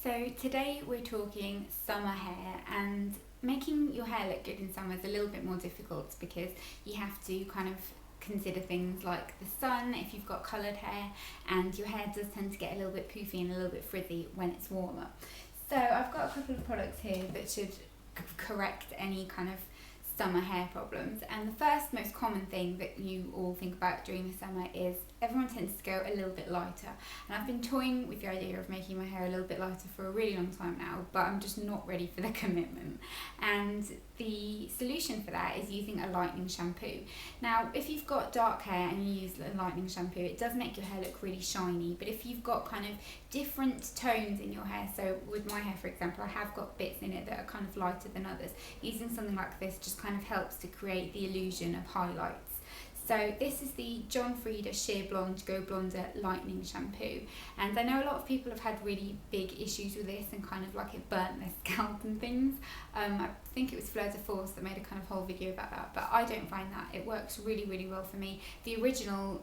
So today we're talking summer hair, and making your hair look good in summer is a little bit more difficult because you have to kind of consider things like the sun if you've got coloured hair, and your hair does tend to get a little bit poofy and a little bit frizzy when it's warmer. So I've got a couple of products here that should correct any kind of summer hair problems. And the first most common thing that you all think about during the summer is everyone tends to go a little bit lighter. And I've been toying with the idea of making my hair a little bit lighter for a really long time now, but I'm just not ready for the commitment. And the solution for that is using a lightening shampoo. Now, if you've got dark hair and you use a lightening shampoo, it does make your hair look really shiny. But if you've got kind of different tones in your hair, so with my hair, for example, I have got bits in it that are kind of lighter than others, using something like this just kind of helps to create the illusion of highlights. So this is the Jon Frieda Sheer Blonde Go Blonder Lightening Shampoo, and I know a lot of people have had really big issues with this and kind of like it burnt their scalp and things. I think it was Fleur de Force that made a kind of whole video about that, but I don't find that. It works really well for me. The original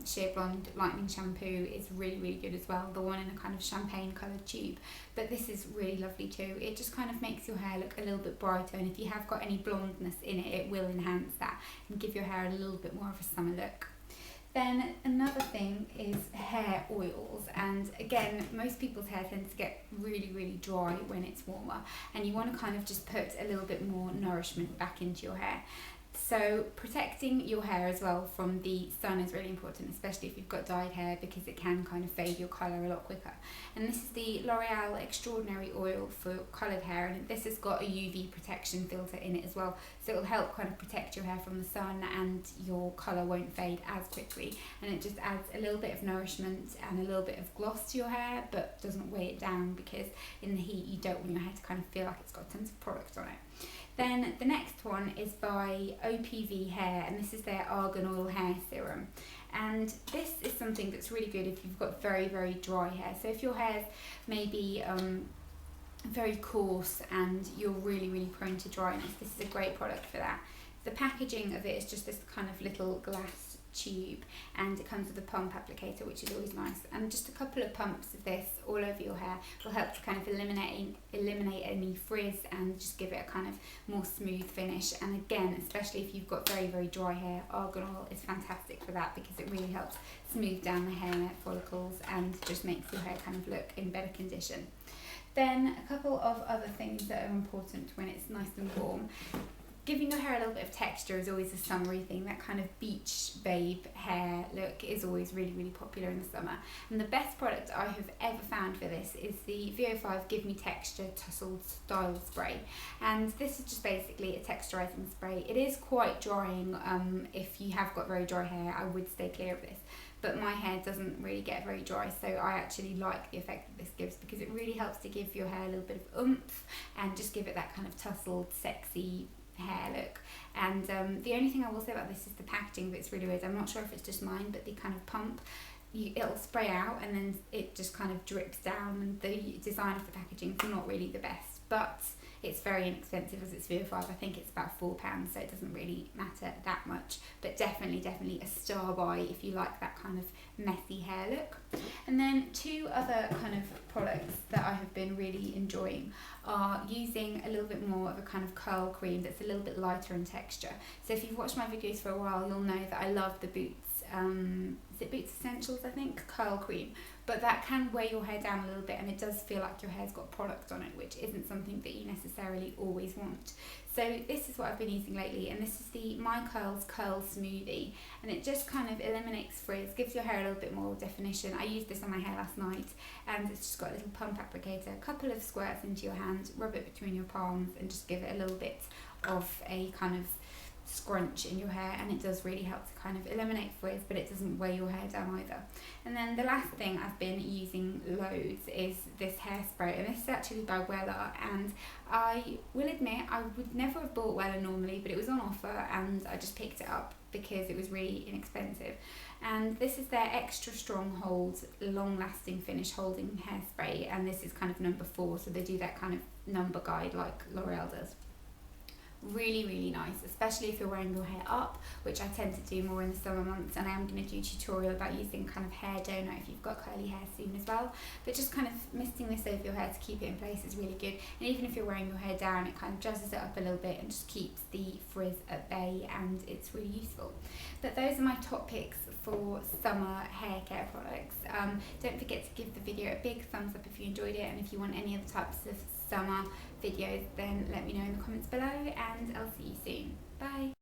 Sheer Blonde Lightening Shampoo is really good as well, the one in a kind of champagne coloured tube, but this is really lovely too. It just kind of makes your hair look a little bit brighter, and if you have got any blondness in it, it will enhance that and give your hair a little bit more of a summer look. Then another thing is hair oils, and again, most people's hair tends to get really dry when it's warmer, and you want to kind of just put a little bit more nourishment back into your hair. So protecting your hair as well from the sun is really important, especially if you've got dyed hair, because it can kind of fade your colour a lot quicker. And this is the Loreal Extraordinary Oil for coloured hair, and this has got a UV protection filter in it as well, so it will help kind of protect your hair from the sun, and your colour won't fade as quickly, and it just adds a little bit of nourishment and a little bit of gloss to your hair, but doesn't weigh it down, because in the heat you don't want your hair to kind of feel like it's got tons of product on it. Then the next one is by OPV Hair, and this is their Argan Oil Hair Serum. And this is something that's really good if you've got very dry hair. So if your hair's maybe very coarse and you're really prone to dryness, this is a great product for that. The packaging of it is just this kind of little glass tube, and it comes with a pump applicator, which is always nice, and just a couple of pumps of this all over your hair will help to kind of eliminate any frizz and just give it a kind of more smooth finish. And again, especially if you've got very dry hair, argan oil is fantastic for that, because it really helps smooth down the hair follicles and just makes your hair kind of look in better condition. Then a couple of other things that are important when it's nice and warm. Giving your hair a little bit of texture is always a summery thing. That kind of beach babe hair look is always really popular in the summer. And the best product I have ever found for this is the VO5 Give Me Texture Tousled Style Spray. And this is just basically a texturizing spray. It is quite drying. If you have got very dry hair, I would stay clear of this. But my hair doesn't really get very dry, so I actually like the effect that this gives, because it really helps to give your hair a little bit of oomph and just give it that kind of tousled, sexy hair look. And the only thing I will say about this is the packaging, but it's really weird. I'm not sure if it's just mine, but the kind of pump, it'll spray out and then it just kind of drips down, and the design of the packaging is not really the best, but it's very inexpensive as it's VO5. I think it's about £4, so it doesn't really matter that much, but definitely a star buy if you like that kind of messy hair look. And then two other kind of products that I have been really enjoying are using a little bit more of a kind of curl cream that's a little bit lighter in texture. So if you've watched my videos for a while, you'll know that I love the Boots, is it Boots Essentials, I think, curl cream, but that can weigh your hair down a little bit, and it does feel like your hair's got product on it, which isn't something that you necessarily always want. So this is what I've been using lately, and this is the My Curls Curl Smoothie, and it just kind of eliminates frizz, gives your hair a little bit more definition. I used this on my hair last night, and it's just got a little pump applicator, a couple of squirts into your hand, rub it between your palms, and just give it a little bit of a kind of scrunch in your hair, and it does really help to kind of eliminate frizz, but it doesn't weigh your hair down either. And then the last thing I've been using loads is this hairspray, and this is actually by Wella, and I will admit I would never have bought Wella normally, but it was on offer and I just picked it up because it was really inexpensive. And this is their extra strong hold, long lasting finish holding hairspray, and this is kind of number 4, so they do that kind of number guide like Loreal does. really, really nice, especially if you're wearing your hair up, which I tend to do more in the summer months, and I am going to do a tutorial about using kind of hair donut if you've got curly hair soon as well. But just kind of misting this over your hair to keep it in place is really good, and even if you're wearing your hair down, it kind of jazzes it up a little bit and just keeps the frizz at bay, and it's really useful. But those are my top picks for summer hair care products. Don't forget to give the video a big thumbs up if you enjoyed it, and if you want any other types of summer videos, then let me know in the comments below, and I'll see you soon. Bye!